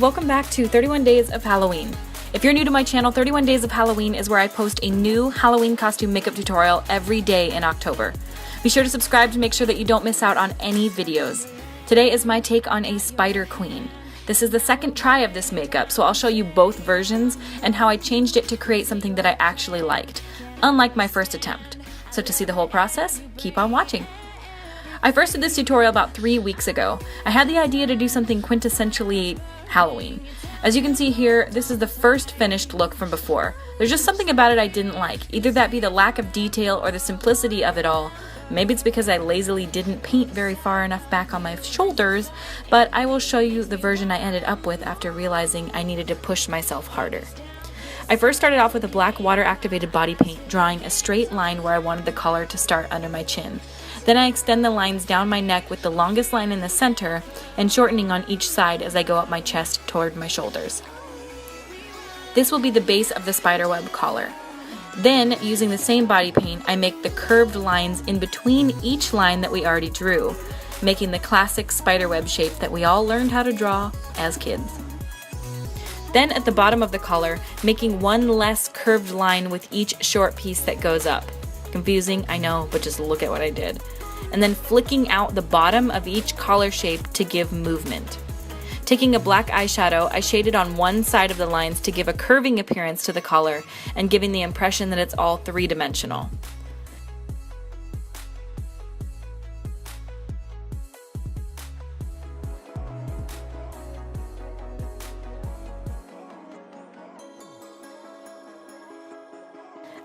welcome back to 31 Days of Halloween. If you're new to my channel, 31 Days of Halloween is where I post a new Halloween costume makeup tutorial every day in October. Be sure to subscribe to make sure that you don't miss out on any videos. Today is my take on a Spider Queen. This is the second try of this makeup, so I'll show you both versions and how I changed it to create something that I actually liked, unlike my first attempt. So to see the whole process, keep on watching. I first did this tutorial about 3 weeks ago. I had the idea to do something quintessentially Halloween. As you can see here, this is the first finished look from before. There's just something about it I didn't like. Either that be the lack of detail or the simplicity of it all. Maybe it's because I lazily didn't paint very far enough back on my shoulders, but I will show you the version I ended up with after realizing I needed to push myself harder. I first started off with a black water-activated body paint, drawing a straight line where I wanted the color to start under my chin. Then I extend the lines down my neck with the longest line in the center and shortening on each side as I go up my chest toward my shoulders. This will be the base of the spiderweb collar. Then, using the same body paint, I make the curved lines in between each line that we already drew, making the classic spiderweb shape that we all learned how to draw as kids. Then at the bottom of the collar, making one less curved line with each short piece that goes up. Confusing, I know, but just look at what I did. And then flicking out the bottom of each collar shape to give movement. Taking a black eyeshadow, I shaded on one side of the lines to give a curving appearance to the collar and giving the impression that it's all three-dimensional.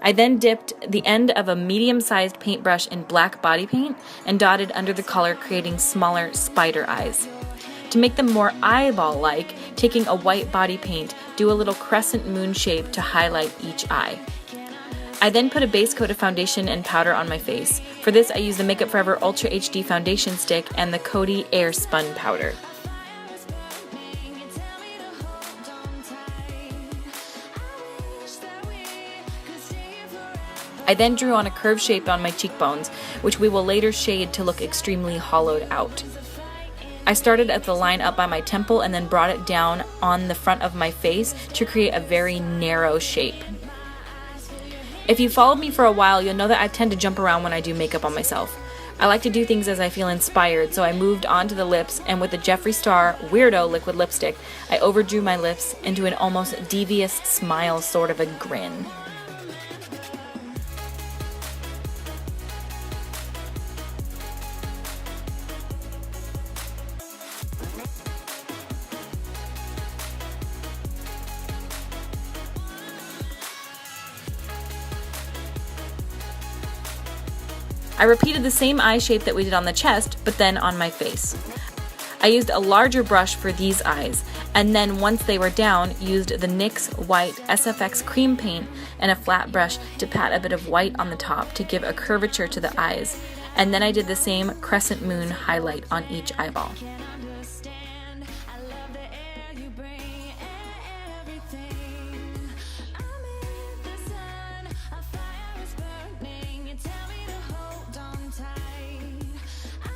I then dipped the end of a medium-sized paintbrush in black body paint and dotted under the collar, creating smaller spider eyes. To make them more eyeball-like, taking a white body paint, do a little crescent moon shape to highlight each eye. I then put a base coat of foundation and powder on my face. For this, I used the Makeup Forever Ultra HD foundation stick and the Coty Air Spun powder. I then drew on a curved shape on my cheekbones, which we will later shade to look extremely hollowed out. I started at the line up by my temple and then brought it down on the front of my face to create a very narrow shape. If you followed me for a while, you'll know that I tend to jump around when I do makeup on myself. I like to do things as I feel inspired, so I moved on to the lips, and with the Jeffree Star Weirdo liquid lipstick, I overdrew my lips into an almost devious smile, sort of a grin. I repeated the same eye shape that we did on the chest, but then on my face. I used a larger brush for these eyes, and then once they were down, used the NYX White SFX cream paint and a flat brush to pat a bit of white on the top to give a curvature to the eyes, and then I did the same crescent moon highlight on each eyeball.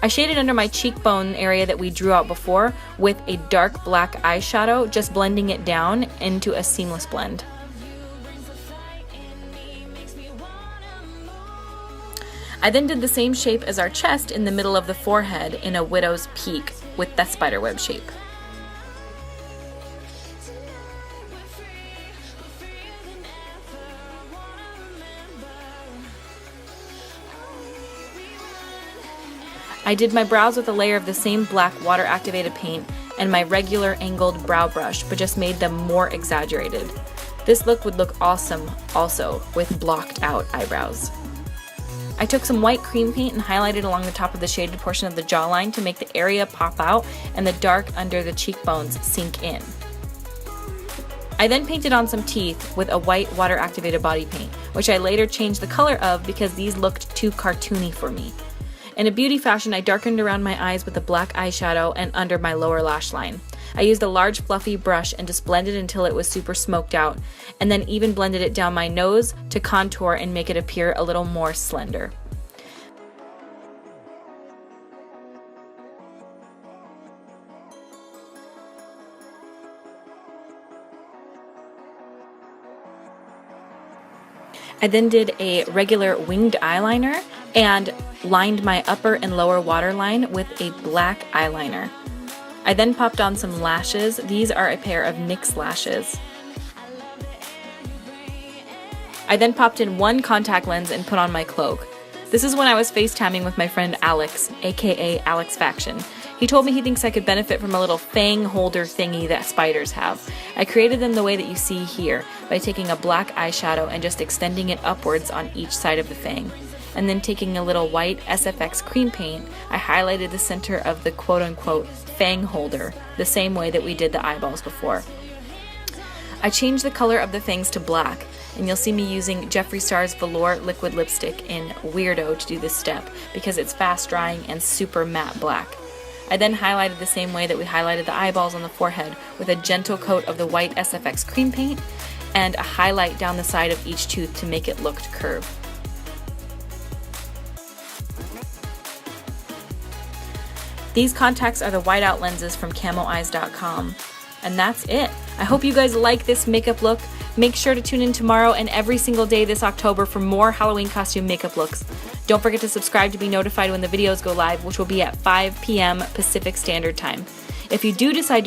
I shaded under my cheekbone area that we drew out before with a dark black eyeshadow, just blending it down into a seamless blend. I then did the same shape as our chest in the middle of the forehead in a widow's peak with that spiderweb shape. I did my brows with a layer of the same black water-activated paint and my regular angled brow brush, but just made them more exaggerated. This look would look awesome also with blocked out eyebrows. I took some white cream paint and highlighted along the top of the shaded portion of the jawline to make the area pop out and the dark under the cheekbones sink in. I then painted on some teeth with a white water-activated body paint, which I later changed the color of because these looked too cartoony for me. In a beauty fashion, I darkened around my eyes with a black eyeshadow and under my lower lash line. I used a large fluffy brush and just blended until it was super smoked out, and then even blended it down my nose to contour and make it appear a little more slender. I then did a regular winged eyeliner and lined my upper and lower waterline with a black eyeliner. I then popped on some lashes. These are a pair of NYX lashes. I then popped in one contact lens and put on my cloak. This is when I was FaceTiming with my friend Alex, aka Alex Faction. He told me he thinks I could benefit from a little fang holder thingy that spiders have. I created them the way that you see here, by taking a black eyeshadow and just extending it upwards on each side of the fang. And then taking a little white SFX cream paint, I highlighted the center of the quote-unquote fang holder, the same way that we did the eyeballs before. I changed the color of the fangs to black, and you'll see me using Jeffree Star's Velour liquid lipstick in Weirdo to do this step, because it's fast drying and super matte black. I then highlighted the same way that we highlighted the eyeballs on the forehead with a gentle coat of the white SFX cream paint and a highlight down the side of each tooth to make it look curved. These contacts are the whiteout lenses from camoeyes.com. And that's it. I hope you guys like this makeup look. Make sure to tune in tomorrow and every single day this October for more Halloween costume makeup looks. Don't forget to subscribe to be notified when the videos go live, which will be at 5 p.m. Pacific Standard Time. If you do decide